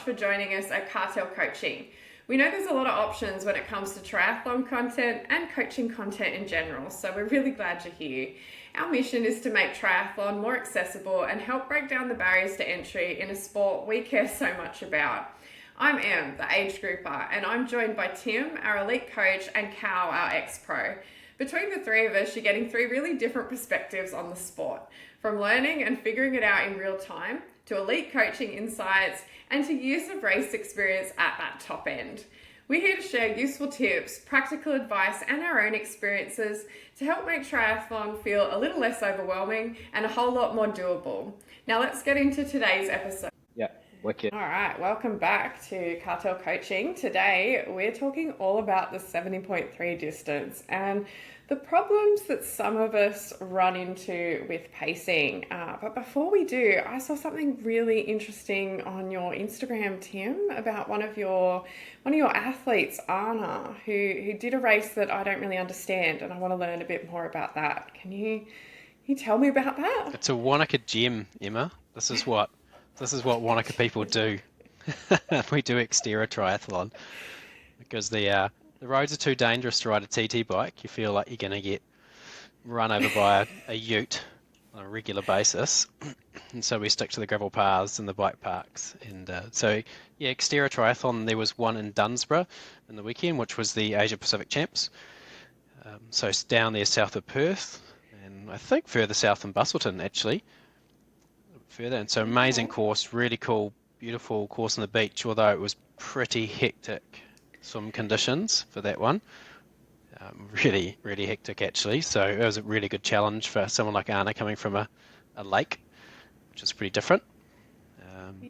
for joining us at Cartel Coaching. We know there's a lot of options when it comes to triathlon content and coaching content in general, so we're really glad you're here. Our mission is to make triathlon more accessible and help break down the barriers to entry in a sport we care so much about. I'm Em, the age grouper, and I'm joined by Tim, our elite coach, and Cal, our ex-pro. Between the three of us, you're getting three really different perspectives on the sport, from learning and figuring it out in real time, to elite coaching insights, and to years of race experience at that top end. We're here to share useful tips, practical advice, and our own experiences to help make triathlon feel a little less overwhelming and a whole lot more doable. Now let's get into today's episode. Yeah, wicked. All right, welcome back to Cartel Coaching. Today we're talking all about the 70.3 distance and the problems that some of us run into with pacing. But before we do, I saw something really interesting on your Instagram, Tim, about one of your athletes, Anna, who did a race that I don't really understand, and I want to learn a bit more about that. Can you tell me about that? It's a Wanaka gem, Emma. This is what Wanaka people do. We do exterior triathlon because the roads are too dangerous to ride a TT bike. You feel like you're going to get run over by a ute on a regular basis. And so we stick to the gravel paths and the bike parks. And exterior triathlon, there was one in Dunsborough in the weekend, which was the Asia Pacific Champs. So it's down there south of Perth, and I think further south in Busselton, actually. Further, and so amazing course, really cool, beautiful course on the beach, although it was pretty hectic swim conditions for that one. Really, really hectic actually. So it was a really good challenge for someone like Anna coming from a lake, which is pretty different.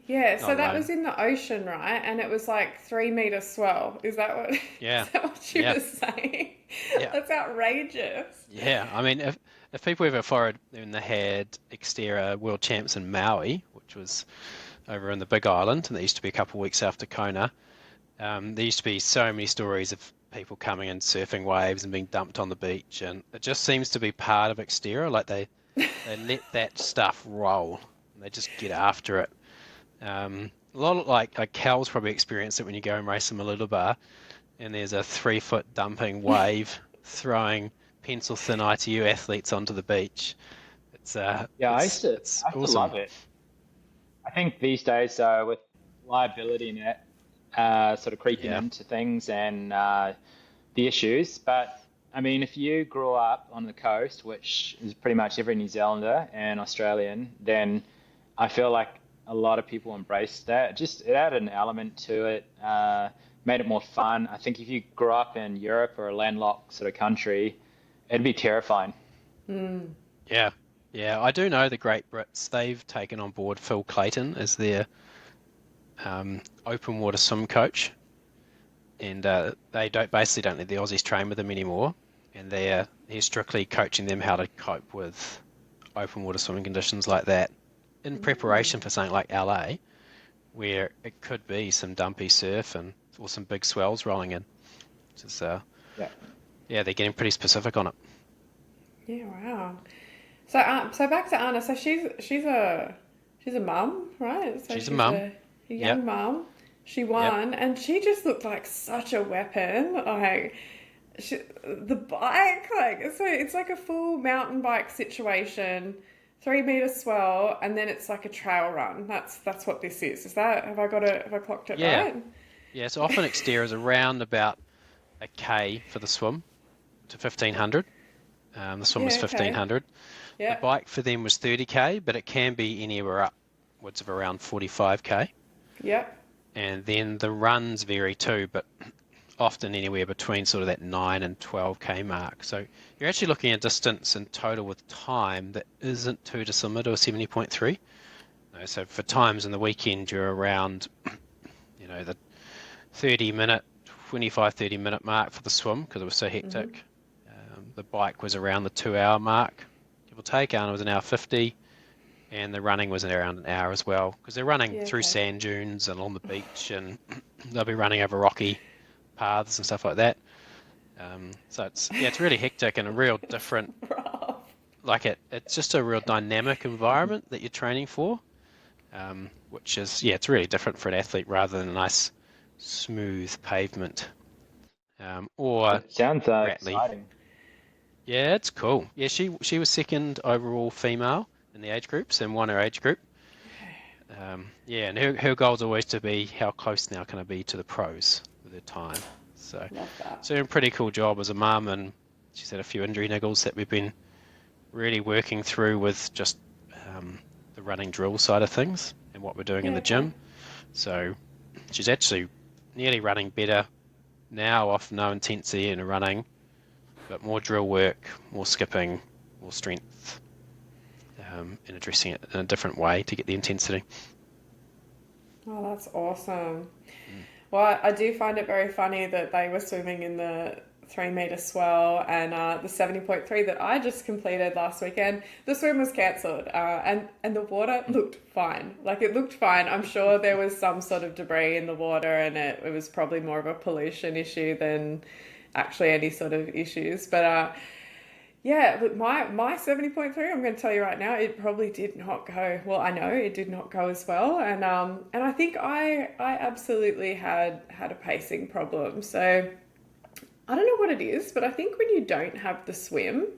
So that was in the ocean, right? And it was like 3 meter swell. Is that what? Yeah. Is that what you were saying? Yeah. That's outrageous. Yeah, I mean, if people ever followed, when they had exterior world champs in Maui, which was over in the Big Island, and that used to be a couple of weeks after Kona. There used to be so many stories of people coming and surfing waves and being dumped on the beach, and it just seems to be part of exterior. Like they let that stuff roll, and they just get after it. A lot of like Cal's probably experienced it when you go and race in Maluda, and there's a 3-foot dumping wave throwing pencil thin ITU athletes onto the beach. I used to awesome. love it. I think these days with liability net sort of creeping into things and the issues. But I mean, if you grew up on the coast, which is pretty much every New Zealander and Australian, then I feel like a lot of people embraced that. It added an element to it, made it more fun. I think if you grew up in Europe or a landlocked sort of country, it'd be terrifying. Yeah, I do know the Great Brits. They've taken on board Phil Clayton as their open water swim coach, and they basically don't let the Aussies train with them anymore, and he's strictly coaching them how to cope with open water swimming conditions like that in preparation for something like LA, where it could be some dumpy surf or some big swells rolling in. Just, they're getting pretty specific on it. Yeah, wow. So back to Anna. So she's a mum, right? So she's a mum. A young mum. She won, and she just looked like such a weapon. Like the bike, so it's like a full mountain bike situation, 3 meter swell, and then it's like a trail run. That's what this is. Is that have I clocked it right? Yeah. So often exterior is around about a K for the swim to 1500. The swim was 1500. Yeah. The bike for them was 30k, but it can be anywhere upwards of around 45k. Yep. And then the runs vary too, but often anywhere between sort of that 9 and 12k mark. So you're actually looking at distance in total with time that isn't too dissimilar to a 70.3. No, so for times in the weekend, you're around, the 30 minute mark for the swim because it was so hectic. Mm-hmm. The bike was around the 2 hour mark, give or take. Anna was an hour 50. And the running was around an hour as well, because they're running through sand dunes and on the beach, and they'll be running over rocky paths and stuff like that. So it's really hectic and a real different, it's just a real dynamic environment that you're training for. which is, yeah, it's really different for an athlete rather than a nice smooth pavement. Or It sounds Ratley. exciting. Yeah, it's cool. Yeah, she was second overall female in the age groups and won her age group. Yeah, and her goal is always to be how close now can I be to the pros with her time. So, Love that. doing a pretty cool job as a mum, and she's had a few injury niggles that we've been really working through with just the running drill side of things and what we're doing in Yeah, the okay. gym. So she's actually nearly running better now off no intensity in her running, but more drill work, more skipping, more strength, and addressing it in a different way to get the intensity. Oh, that's awesome. Mm. Well, I do find it very funny that they were swimming in the 3 meter swell and the 70.3 that I just completed last weekend. The swim was cancelled, and the water looked fine. Like it looked fine. I'm sure there was some sort of debris in the water, and it was probably more of a pollution issue than actually any sort of issues. But yeah, but my 70.3, I'm going to tell you right now, it probably did not go. Well, I know it did not go as well, and I think I absolutely had a pacing problem. So I don't know what it is, but I think when you don't have the swim,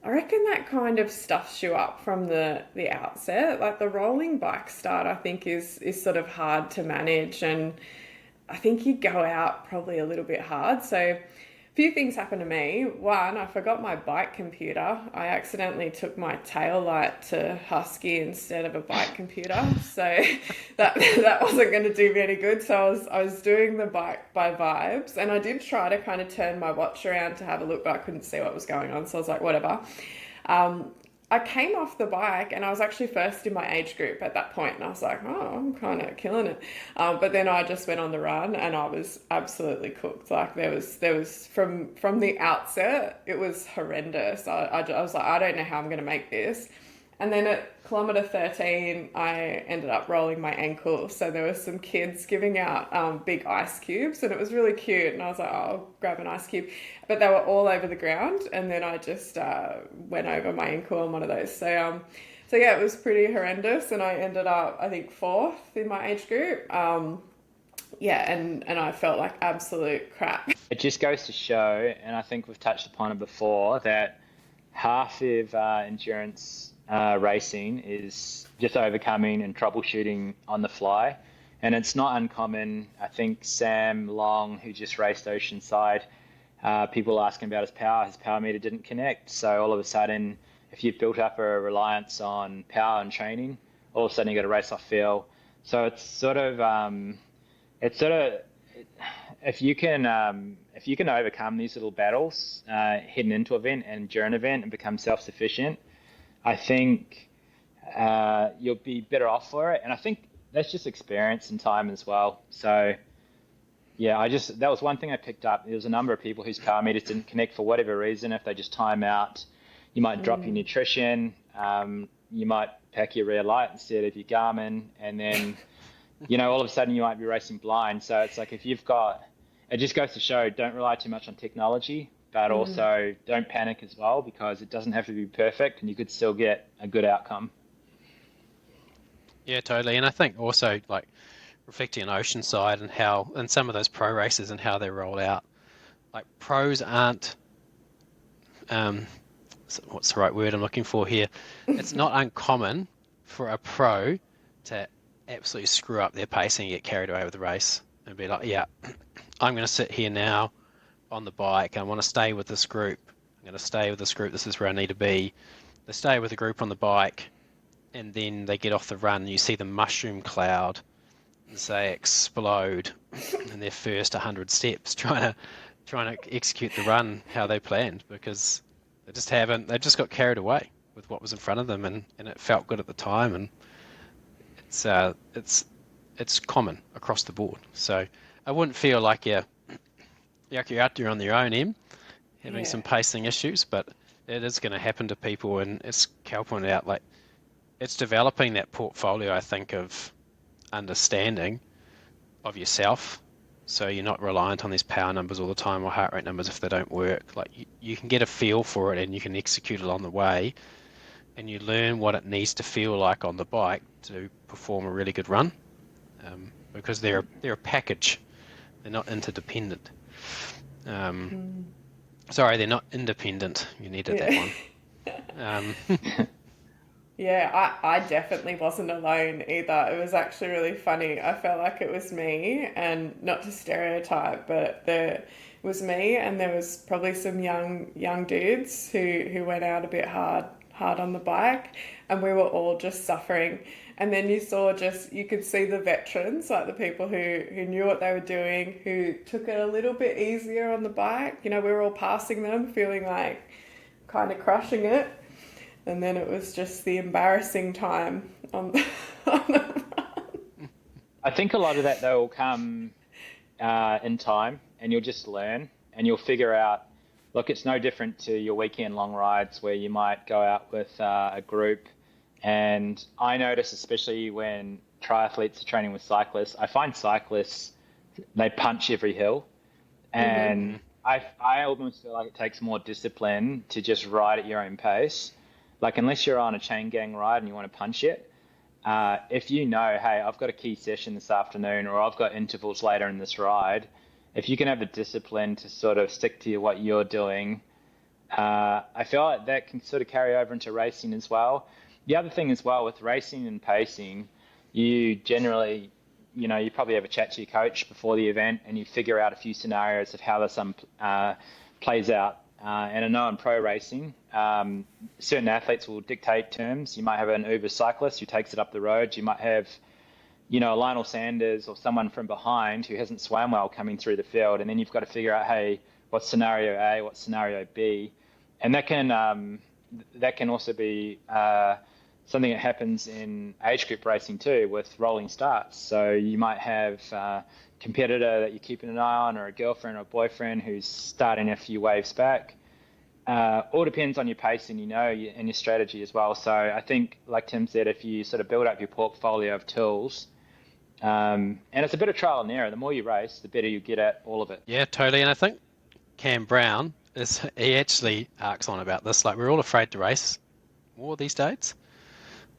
I reckon that kind of stuffs you up from the outset. Like the rolling bike start, I think is sort of hard to manage, and I think you go out probably a little bit hard. So few things happened to me. One, I forgot my bike computer. I accidentally took my tail light to Husky instead of a bike computer, so that wasn't going to do me any good. So I was doing the bike by vibes, and I did try to kind of turn my watch around to have a look, but I couldn't see what was going on. So I was like, whatever. I came off the bike and I was actually first in my age group at that point, and I was like, oh, I'm kind of killing it. But then I just went on the run and I was absolutely cooked. Like there was from the outset, it was horrendous. I was like, I don't know how I'm going to make this. And then at kilometre 13, I ended up rolling my ankle. So there were some kids giving out big ice cubes, and it was really cute. And I was like, oh, I'll grab an ice cube. But they were all over the ground, and then I just went over my ankle on one of those. So yeah, it was pretty horrendous, and I ended up, I think, fourth in my age group. Yeah, and I felt like absolute crap. It just goes to show, and I think we've touched upon it before, that half of endurance racing is just overcoming and troubleshooting on the fly. And it's not uncommon. I think Sam Long, who just raced Oceanside, people asking about his power meter didn't connect. So all of a sudden, if you've built up a reliance on power and training, all of a sudden you got to race off feel. So it's sort of if you can overcome these little battles heading into an event and during an event and become self-sufficient, I think you'll be better off for it. And I think that's just experience and time as well. So yeah, that was one thing I picked up. There was a number of people whose power meters didn't connect for whatever reason. If they just time out, you might drop your nutrition. You might pack your rear light instead of your Garmin, and then all of a sudden you might be racing blind. So it's like it just goes to show, don't rely too much on technology, but also don't panic as well, because it doesn't have to be perfect and you could still get a good outcome. Yeah, totally. And I think also like reflecting on Oceanside and some of those pro races and how they're rolled out, like pros aren't, what's the right word I'm looking for here? It's not uncommon for a pro to absolutely screw up their pacing and get carried away with the race and be like, yeah, I'm going to sit here now on the bike. I want to stay with this group. I'm going to stay with this group. This is where I need to be. They stay with the group on the bike, and then they get off the run and you see the mushroom cloud as they explode in their first 100 steps trying to execute the run how they planned, because they just got carried away with what was in front of them, and it felt good at the time, and it's common across the board. So I wouldn't feel like you're out there on your own, having some pacing issues, but it is going to happen to people, and as Cal pointed out, like it's developing that portfolio, I think, of understanding of yourself, so you're not reliant on these power numbers all the time or heart rate numbers if they don't work. Like you can get a feel for it and you can execute along the way, and you learn what it needs to feel like on the bike to perform a really good run, because they're a package. They're not interdependent. Um, Sorry, they're not independent. You needed that Yeah. one. Um, Yeah, I definitely wasn't alone either. It was actually really funny. I felt like it was me, and not to stereotype, but there was me, and there was probably some young dudes who went out a bit hard on the bike, and we were all just suffering. And then you could see the veterans, like the people who knew what they were doing, who took it a little bit easier on the bike. You know, we were all passing them, feeling like kind of crushing it. And then it was just the embarrassing time on on the run. I think a lot of that though will come in time, and you'll just learn, and you'll figure out. Look, it's no different to your weekend long rides where you might go out with a group. And I notice, especially when triathletes are training with cyclists, I find cyclists, they punch every hill, and I almost feel like it takes more discipline to just ride at your own pace. Like, unless you're on a chain gang ride and you want to punch it, if you know, hey, I've got a key session this afternoon, or I've got intervals later in this ride, if you can have the discipline to sort of stick to what you're doing, I feel like that can sort of carry over into racing as well. The other thing as well with racing and pacing, you generally, you probably have a chat to your coach before the event, and you figure out a few scenarios of how this plays out. And I know in pro racing, certain athletes will dictate terms. You might have an Uber cyclist who takes it up the road. You might have, Lionel Sanders or someone from behind who hasn't swam well coming through the field. And then you've got to figure out, hey, what's scenario A, what's scenario B? And that can also be something that happens in age group racing too, with rolling starts. So you might have competitor that you're keeping an eye on, or a girlfriend or a boyfriend who's starting a few waves back. All depends on your pacing, and your strategy as well. So I think, like Tim said, if you sort of build up your portfolio of tools, and it's a bit of trial and error, the more you race, the better you get at all of it. yeah, totally. And I think Cam Brown he actually arcs on about this. Like, we're all afraid to race more these days.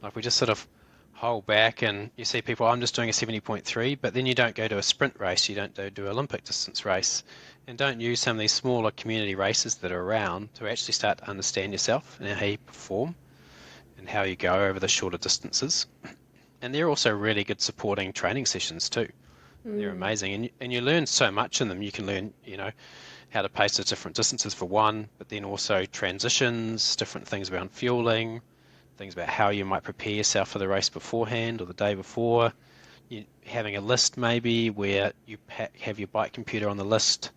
Like, we just sort of hold back, and you see people, I'm just doing a 70.3, but then you don't go to a sprint race, you don't do Olympic distance race, and don't use some of these smaller community races that are around to actually start to understand yourself and how you perform and how you go over the shorter distances. And they're also really good supporting training sessions too. They're amazing, and you learn so much in them. You can learn, how to pace at different distances for one, but then also transitions, different things around fueling, things about how you might prepare yourself for the race beforehand or the day before. You having a list maybe where you have your bike computer on the list,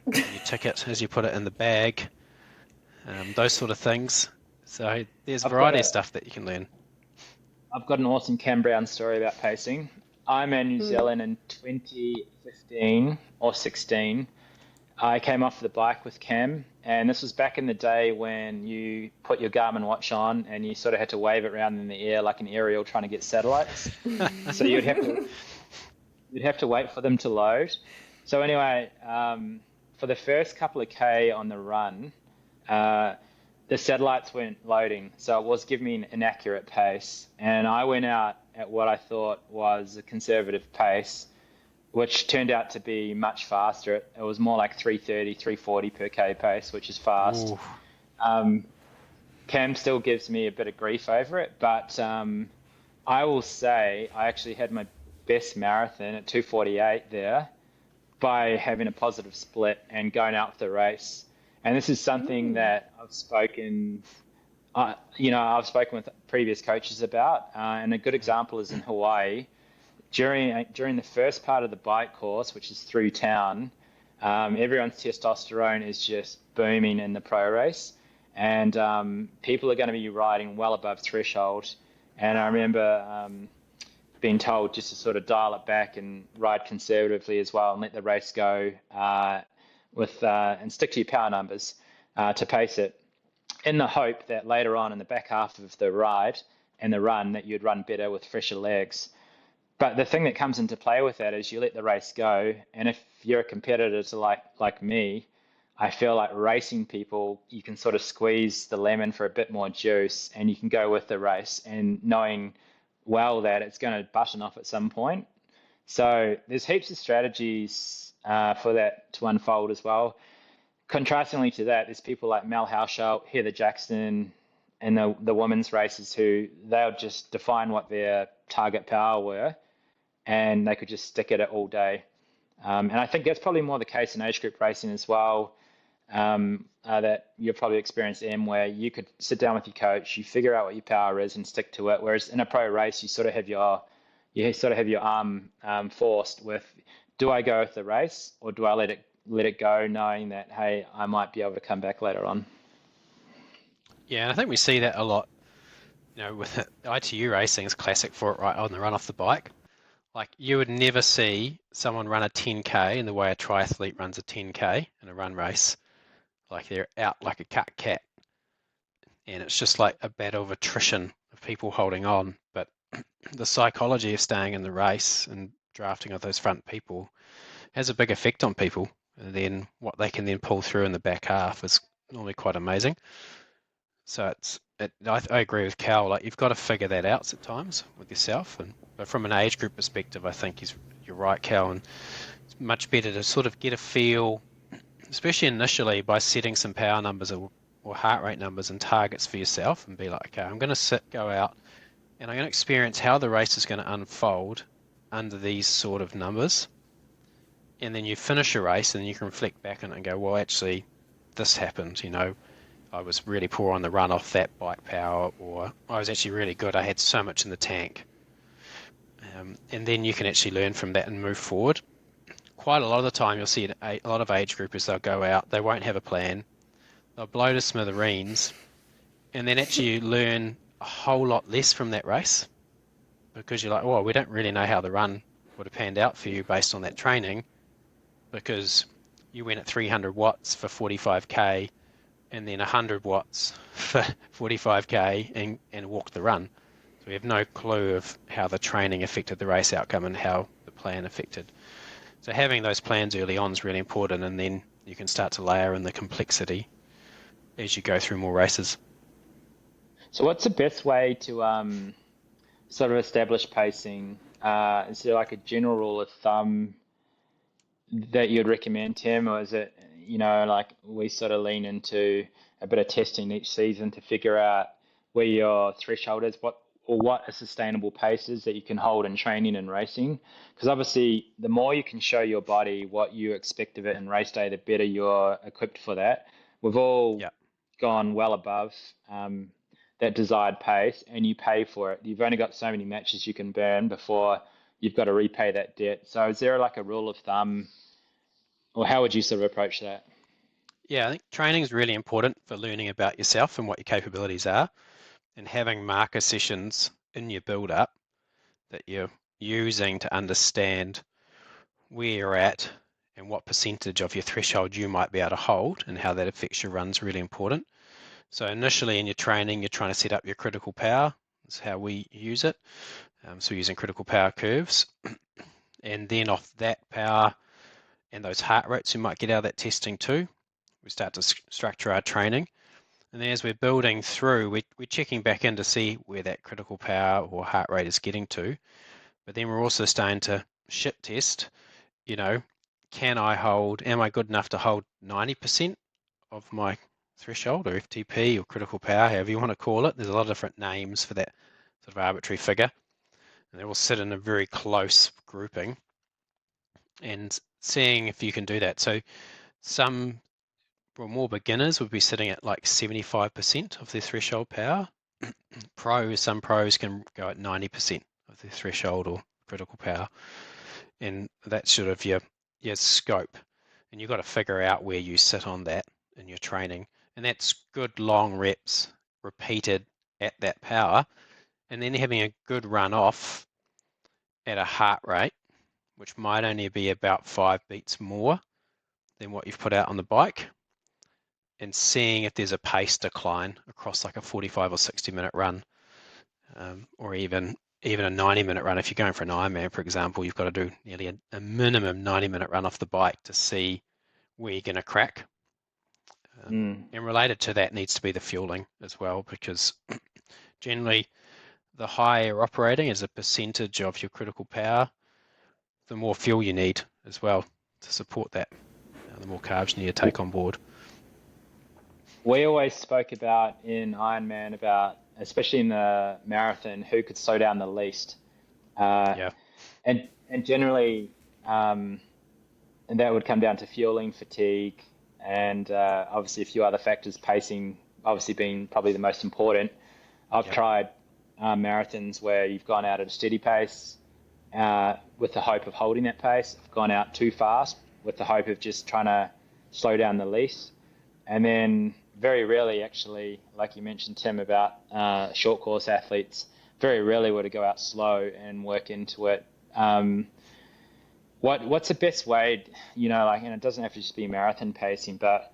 and you tick it as you put it in the bag, those sort of things. So there's a variety of stuff that you can learn. I've got an awesome Cam Brown story about pacing. Ironman New Zealand in 2015 or 16. I came off the bike with Cam, and this was back in the day when you put your Garmin watch on and you sort of had to wave it around in the air like an aerial trying to get satellites. So you'd have to wait for them to load. So anyway, for the first couple of K on the run, the satellites weren't loading, so it was giving me an inaccurate pace, and I went out at what I thought was a conservative pace, which turned out to be much faster. It was more like 330, 340 per K pace, which is fast. Cam still gives me a bit of grief over it, but I will say I actually had my best marathon at 2:48 there by having a positive split and going out for the race. And this is something that I've spoken with previous coaches about, and a good example is in Hawaii. During the first part of the bike course, which is through town, everyone's testosterone is just booming in the pro race, and people are going to be riding well above threshold. And I remember being told just to sort of dial it back and ride conservatively as well, and let the race go and stick to your power numbers to pace it, in the hope that later on in the back half of the ride and the run that you'd run better with fresher legs. But the thing that comes into play with that is you let the race go, and if you're a competitor to like me, I feel like racing people, you can sort of squeeze the lemon for a bit more juice and you can go with the race and knowing well that it's going to button off at some point. So there's heaps of strategies for that to unfold as well. Contrastingly to that, there's people like Mel Hausholt, Heather Jackson, and the women's races who they'll just define what their target power were and they could just stick at it all day. And I think that's probably more the case in age group racing as well. That you've probably experienced, Em, where you could sit down with your coach, you figure out what your power is and stick to it. Whereas in a pro race, you sort of have your arm forced with, do I go with the race or do I let it go, knowing that, hey, I might be able to come back later on. Yeah, and I think we see that a lot. With ITU racing is classic for it, right? On the run off the bike, like you would never see someone run a 10K in the way a triathlete runs a 10K in a run race. Like they're out like a cut cat, and it's just like a battle of attrition of people holding on. But the psychology of staying in the race and drafting of those front people has a big effect on people. And then what they can then pull through in the back half is normally quite amazing. So I agree with Cal. Like you've got to figure that out at times with yourself. But from an age group perspective, I think you're right, Cal. And it's much better to sort of get a feel, especially initially, by setting some power numbers or heart rate numbers and targets for yourself, and be like, okay, I'm going to go out, and I'm going to experience how the race is going to unfold under these sort of numbers. And then you finish a race, and you can reflect back on it and go, well, actually, this happened. I was really poor on the run off that bike power, or I was actually really good. I had so much in the tank. And then you can actually learn from that and move forward. Quite a lot of the time, you'll see a lot of age groupers, they'll go out, they won't have a plan, they'll blow to smithereens, and then actually learn a whole lot less from that race, because you're like, well, we don't really know how the run would have panned out for you based on that training, because you went at 300 watts for 45k and then 100 watts for 45k and walked the run. So we have no clue of how the training affected the race outcome and how the plan affected. So having those plans early on is really important, and then you can start to layer in the complexity as you go through more races. So what's the best way to sort of establish pacing? Is there like a general rule of thumb that you'd recommend, Tim, or is it, like we sort of lean into a bit of testing each season to figure out where your threshold is, what a sustainable pace is that you can hold in training and racing? Because obviously, the more you can show your body what you expect of it in race day, the better you're equipped for that. We've all gone well above that desired pace, and you pay for it. You've only got so many matches you can burn before you've got to repay that debt. So is there like a rule of thumb, or how would you sort of approach that? Yeah, I think training is really important for learning about yourself and what your capabilities are, and having marker sessions in your build-up that you're using to understand where you're at and what percentage of your threshold you might be able to hold and how that affects your run is really important. So initially in your training, you're trying to set up your critical power. That's how we use it. So we're using critical power curves. And then off that power and those heart rates you might get out of that testing too, we start to structure our training. And then as we're building through, we're checking back in to see where that critical power or heart rate is getting to. But then we're also starting to shit test, am I good enough to hold 90% of my threshold or FTP or critical power, however you want to call it. There's a lot of different names for that sort of arbitrary figure. And they all sit in a very close grouping and seeing if you can do that. So some more beginners would be sitting at like 75% of their threshold power. Some pros can go at 90% of their threshold or critical power. And that's sort of your scope. And you've got to figure out where you sit on that in your training. And that's good long reps repeated at that power. And then having a good run off at a heart rate, which might only be about 5 beats more than what you've put out on the bike, and seeing if there's a pace decline across like a 45 or 60-minute run, or even a 90-minute run. If you're going for an Ironman, for example, you've got to do nearly a minimum 90-minute run off the bike to see where you're going to crack. And related to that needs to be the fueling as well, because generally the higher you're operating as a percentage of your critical power, the more fuel you need as well to support that, the more carbs you need to take on board. We always spoke about in Ironman about, especially in the marathon, who could slow down the least. Yeah. And generally, and that would come down to fueling, fatigue, and obviously a few other factors, pacing obviously being probably the most important. I've tried marathons where you've gone out at a steady pace with the hope of holding that pace. I've gone out too fast with the hope of just trying to slow down the least. And then very rarely, actually, like you mentioned, Tim, about short course athletes, very rarely would it go out slow and work into it. What's the best way, and it doesn't have to just be marathon pacing, but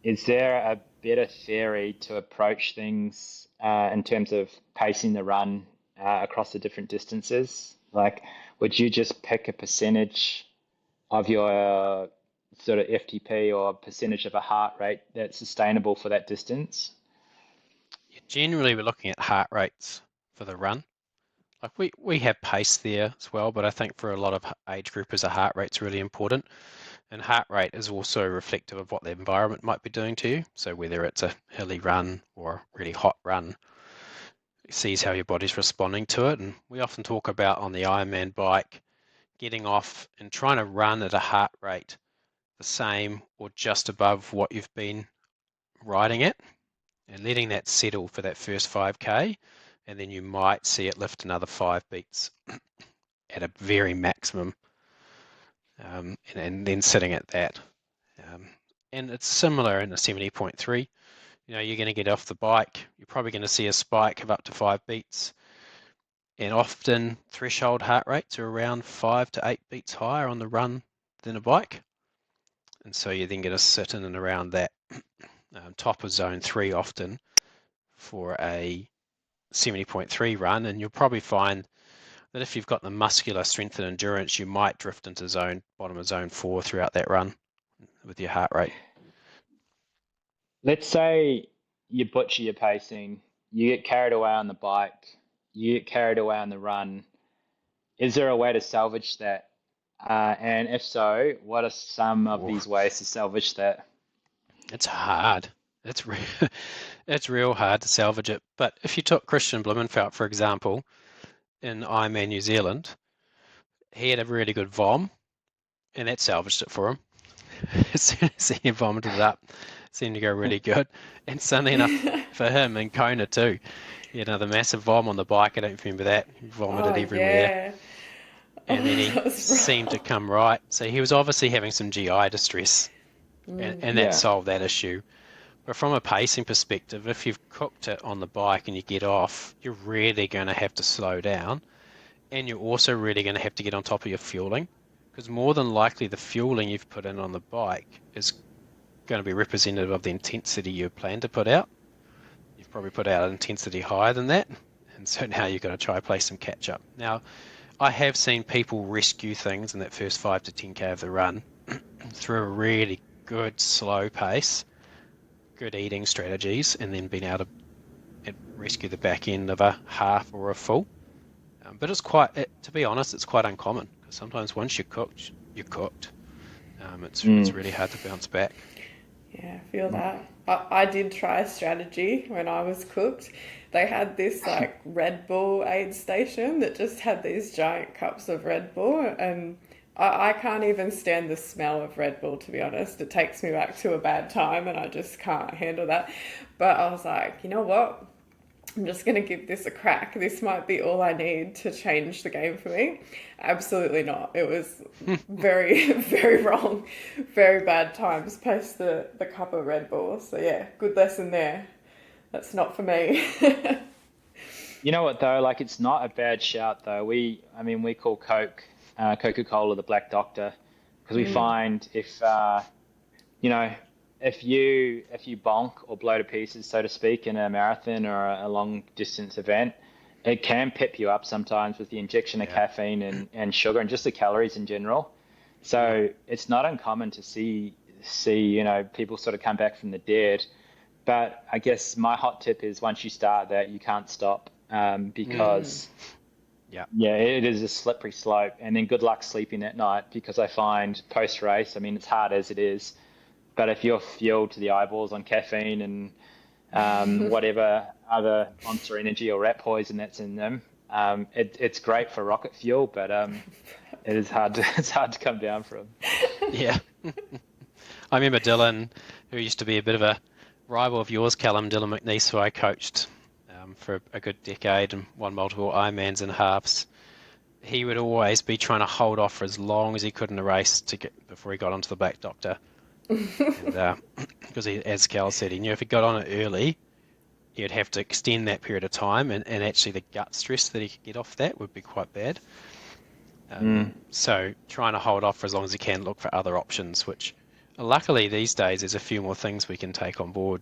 is there a better theory to approach things in terms of pacing the run across the different distances? Like, would you just pick a percentage of your sort of FTP or percentage of a heart rate that's sustainable for that distance? Generally, we're looking at heart rates for the run. Like we have pace there as well, but I think for a lot of age groupers, a heart rate's really important. And heart rate is also reflective of what the environment might be doing to you. So whether it's a hilly run or a really hot run, it sees how your body's responding to it. And we often talk about on the Ironman bike, getting off and trying to run at a heart rate the same or just above what you've been riding at, and letting that settle for that first 5K. And then you might see it lift another 5 beats at a very maximum, and then sitting at that. And it's similar in the 70.3. You're going to get off the bike, you're probably going to see a spike of up to 5 beats. And often threshold heart rates are around 5 to 8 beats higher on the run than a bike. And so you're then going to sit in and around that top of zone 3 often for a 70.3 run, and you'll probably find that if you've got the muscular strength and endurance, you might drift into bottom of zone 4 throughout that run with your heart rate. Let's say you butcher your pacing, you get carried away on the bike, you get carried away on the run. Is there a way to salvage that? And if so, what are some of these ways to salvage that? It's hard. It's real hard to salvage it. But if you took Christian Blumenfeld, for example, in Ironman New Zealand, he had a really good vom, and that salvaged it for him. As soon as he vomited it up, it seemed to go really good. And suddenly enough for him in Kona too, the massive vom on the bike, I don't remember that. He vomited everywhere. Yeah. And then he seemed to come right. So he was obviously having some GI distress, and that solved that issue. But from a pacing perspective, if you've cooked it on the bike and you get off, you're really going to have to slow down. And you're also really going to have to get on top of your fueling, because more than likely the fueling you've put in on the bike is going to be representative of the intensity you plan to put out. You've probably put out an intensity higher than that. And so now you've got to try to play some catch up. Now, I have seen people rescue things in that first 5 to 10K of the run through a really good slow pace, good eating strategies, and then being able to rescue the back end of a half or a full. But to be honest, it's quite uncommon, because sometimes once you're cooked, you're cooked. It's really hard to bounce back. Yeah, I feel that. I did try a strategy when I was cooked. They had this Red Bull aid station that just had these giant cups of Red Bull, and I can't even stand the smell of Red Bull, to be honest. It takes me back to a bad time, and I just can't handle that. But I was like, you know what? I'm just going to give this a crack. This might be all I need to change the game for me. Absolutely not. It was very, very wrong. Very bad times post the cup of Red Bull. So yeah, good lesson there. That's not for me. You know what though? Like, it's not a bad shout though. We call Coca-Cola the Black Doctor, because we find if you bonk or blow to pieces, so to speak, in a marathon or a long distance event, it can pep you up sometimes with the injection of caffeine and sugar and just the calories in general. So it's not uncommon to see see, people sort of come back from the dead. But I guess my hot tip is once you start that, you can't stop, because yeah, it is a slippery slope. And then good luck sleeping that night, because I find post race, I mean, it's hard as it is, but if you're fueled to the eyeballs on caffeine and whatever other Monster Energy or rat poison that's in them, it's great for rocket fuel, but it is hard to it's hard to come down from. Yeah. I remember Dylan, who used to be a bit of a rival of yours, Callum, Dylan McNeese, who I coached for a good decade and won multiple Ironmans and halves. He would always be trying to hold off for as long as he could in a race before he got onto the Black Doctor. And, because as Cal said, he knew if he got on it early, he'd have to extend that period of time, and actually the gut stress that he could get off that would be quite bad. So trying to hold off for as long as he can, look for other options, which luckily these days there's a few more things we can take on board,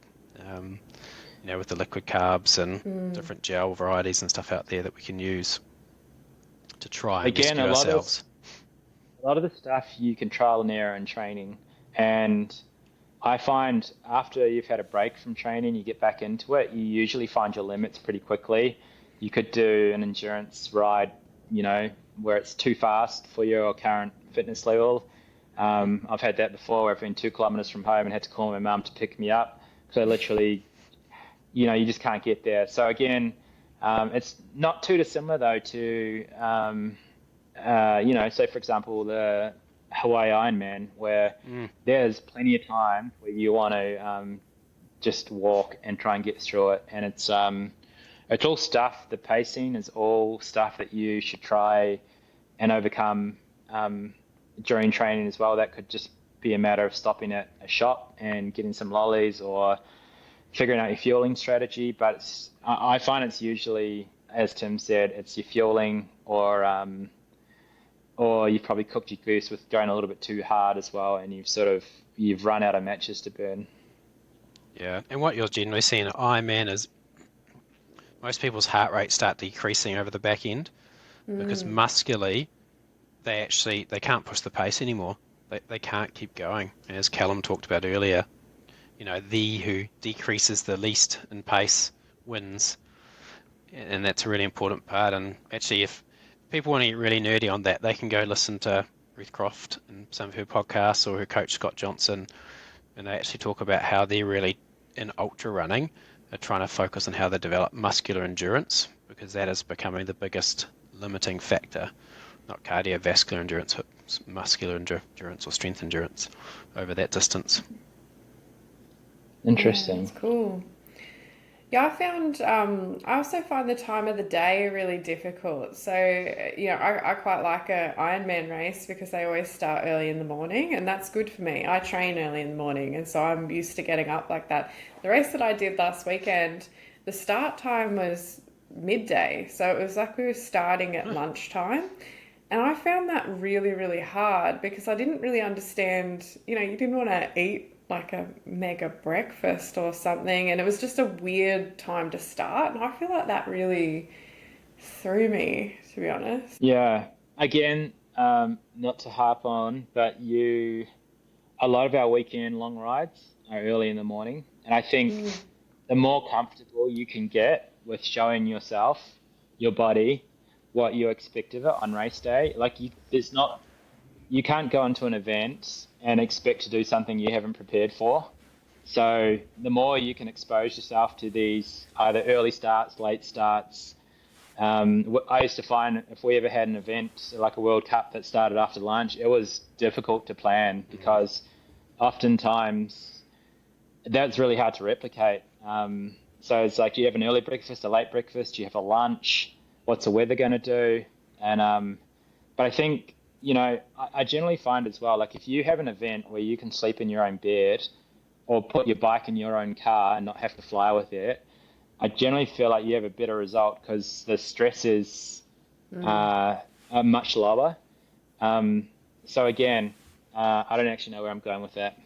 with the liquid carbs and different gel varieties and stuff out there that we can use to try and rescue ourselves. A lot of the stuff you can trial and error in training, and I find after you've had a break from training, you get back into it, you usually find your limits pretty quickly. You could do an endurance ride, where it's too fast for your current fitness level. I've had that before, where I've been 2 kilometers from home and had to call my mum to pick me up, because I literally, you just can't get there. So again, it's not too dissimilar though to, say for example, the Hawaii Ironman, where there's plenty of time where you want to just walk and try and get through it, and it's all stuff. The pacing is all stuff that you should try and overcome during training as well. That could just be a matter of stopping at a shop and getting some lollies, or figuring out your fueling strategy. But I find it's usually, as Tim said, it's your fueling, or you've probably cooked your goose with going a little bit too hard as well, and you've run out of matches to burn. Yeah, and what you're generally seeing at Ironman is most people's heart rates start decreasing over the back end, because muscularly they can't push the pace anymore. They can't keep going. And as Callum talked about earlier, who decreases the least in pace wins, and that's a really important part. And actually, if people want to get really nerdy on that, they can go listen to Ruth Croft and some of her podcasts, or her coach Scott Johnson, and they actually talk about how they're really in ultra running are trying to focus on how they develop muscular endurance, because that is becoming the biggest limiting factor, not cardiovascular endurance, but muscular endurance or strength endurance over that distance. Interesting. Yeah, that's cool. Yeah, I also find the time of the day really difficult. So, I quite like a Ironman race because they always start early in the morning, and that's good for me. I train early in the morning, and so I'm used to getting up like that. The race that I did last weekend, the start time was midday. So it was like we were starting at lunchtime. And I found that really, really hard because I didn't really understand, you didn't want to eat like a mega breakfast or something, and it was just a weird time to start, and I feel like that really threw me, to be honest. Yeah, again, not to harp on, but a lot of our weekend long rides are early in the morning, and I think the more comfortable you can get with showing yourself, your body, what you expect of it on race day, you can't go into an event and expect to do something you haven't prepared for. So the more you can expose yourself to these either early starts, late starts. I used to find if we ever had an event like a World Cup that started after lunch, it was difficult to plan because oftentimes that's really hard to replicate. So it's like, do you have an early breakfast, a late breakfast? Do you have a lunch? What's the weather going to do? And but I think, I generally find as well, like if you have an event where you can sleep in your own bed or put your bike in your own car and not have to fly with it, I generally feel like you have a better result because the stress is are much lower. So again, I don't actually know where I'm going with that.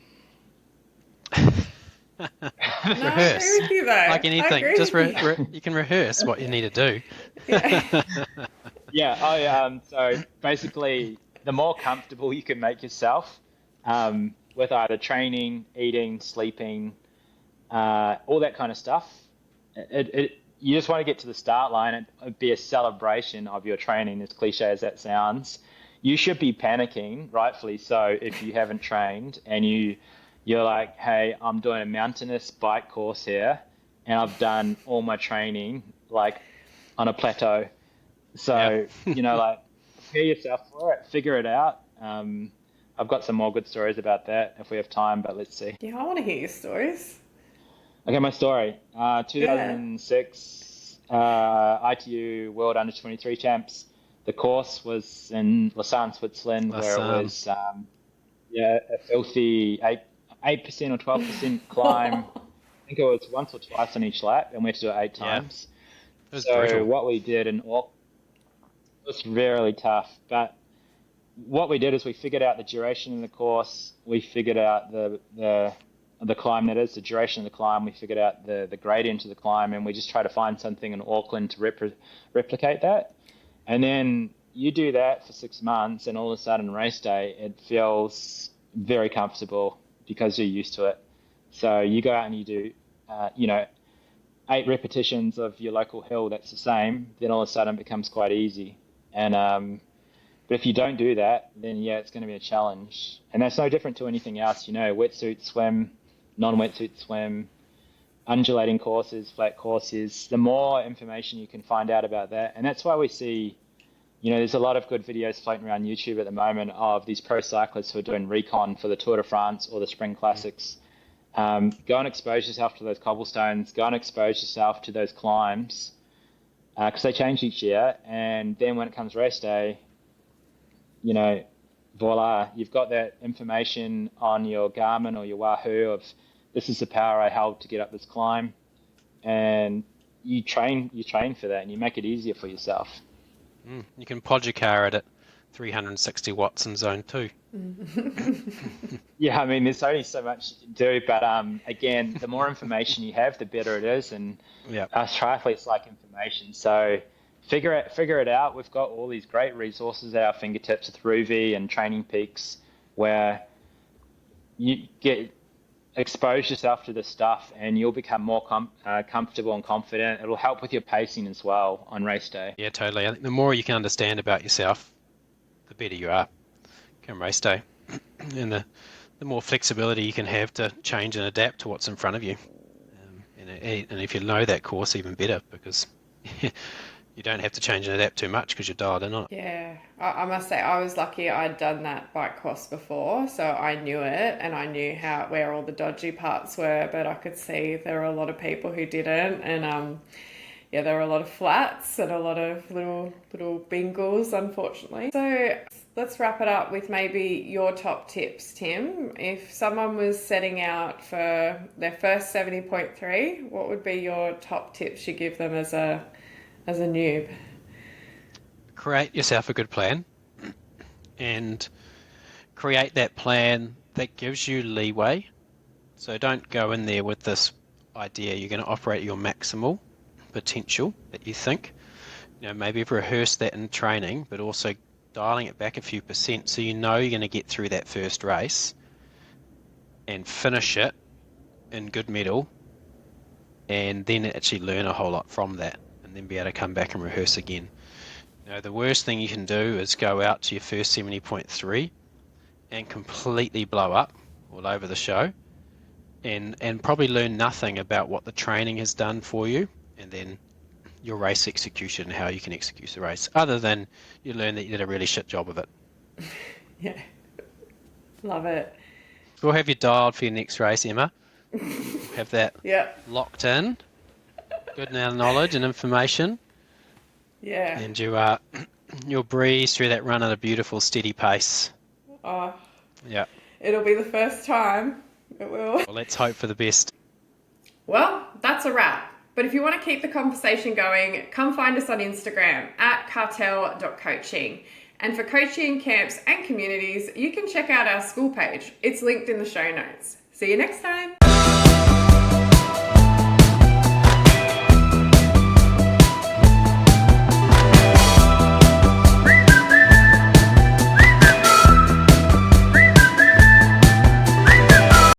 Rehearse. I agree with you, though. Like anything, just you can rehearse what you need to do. Yeah. So basically, the more comfortable you can make yourself, with either training, eating, sleeping, all that kind of stuff. You just want to get to the start line. It'd be a celebration of your training, as cliche as that sounds. You should be panicking, rightfully so, if you haven't trained and you're like, hey, I'm doing a mountainous bike course here and I've done all my training like on a plateau. So, like prepare yourself for it, figure it out. I've got some more good stories about that if we have time, but let's see. Yeah, I want to hear your stories. Okay, my story. Yeah. 2006, ITU World Under 23 Champs. The course was in Lausanne, Switzerland, where it was a filthy 8% or 12% climb. I think it was once or twice on each lap, and we had to do it 8 times. It was so brutal. what we did it was really tough, but what we did is we figured out the duration of the course. We figured out the climb, that is the duration of the climb. We figured out the gradient of the climb, and we just try to find something in Auckland to replicate that. And then you do that for 6 months, and all of a sudden race day, it feels very comfortable because you're used to it. So you go out and you do 8 repetitions of your local hill that's the same, then all of a sudden it becomes quite easy. And but if you don't do that, then it's going to be a challenge. And that's no different to anything else. Wetsuit swim, non-wetsuit swim, undulating courses, flat courses. The more information you can find out about that, and that's why we see, there's a lot of good videos floating around YouTube at the moment of these pro cyclists who are doing recon for the Tour de France or the Spring Classics. Go and expose yourself to those cobblestones. Go and expose yourself to those climbs because they change each year. And then when it comes race day, voila, you've got that information on your Garmin or your Wahoo of this is the power I held to get up this climb, and you train for that, and you make it easier for yourself. You can pod your car at 360 watts in zone 2. Yeah, I mean, there's only so much you can do, but again, the more information you have, the better it is, and us triathletes like information, so figure it out. We've got all these great resources at our fingertips with Ruby and Training Peaks, where you expose yourself to this stuff and you'll become more comfortable and confident. It'll help with your pacing as well on race day. Yeah, totally. I think the more you can understand about yourself, the better you are come race day. And the more flexibility you can have to change and adapt to what's in front of you. And if you know that course, even better, because you don't have to change and adapt too much because you're dialed in on it. Yeah, I must say I was lucky. I'd done that bike course before, so I knew it and I knew where all the dodgy parts were, but I could see there were a lot of people who didn't, and there were a lot of flats and a lot of little bingles, unfortunately. So let's wrap it up with maybe your top tips, Tim. If someone was setting out for their first 70.3, what would be your top tips you give them as a noob? Create yourself a good plan and create that plan that gives you leeway. So don't go in there with this idea you're going to operate at your maximal potential that you think. Maybe rehearse that in training, but also dialing it back a few percent so you're going to get through that first race and finish it in good medal, and then actually learn a whole lot from that, and then be able to come back and rehearse again. The worst thing you can do is go out to your first 70.3 and completely blow up all over the show, and probably learn nothing about what the training has done for you, and then your race execution and how you can execute the race, other than you learn that you did a really shit job of it. Yeah, love it. We'll have you dialed for your next race, Emma. Have that locked in. Good now knowledge and information. Yeah. And you'll breeze through that run at a beautiful, steady pace. Oh. Yeah. It'll be the first time. It will. Well, let's hope for the best. Well, that's a wrap. But if you want to keep the conversation going, come find us on Instagram at cartel.coaching. And for coaching, camps and communities, you can check out our school page. It's linked in the show notes. See you next time.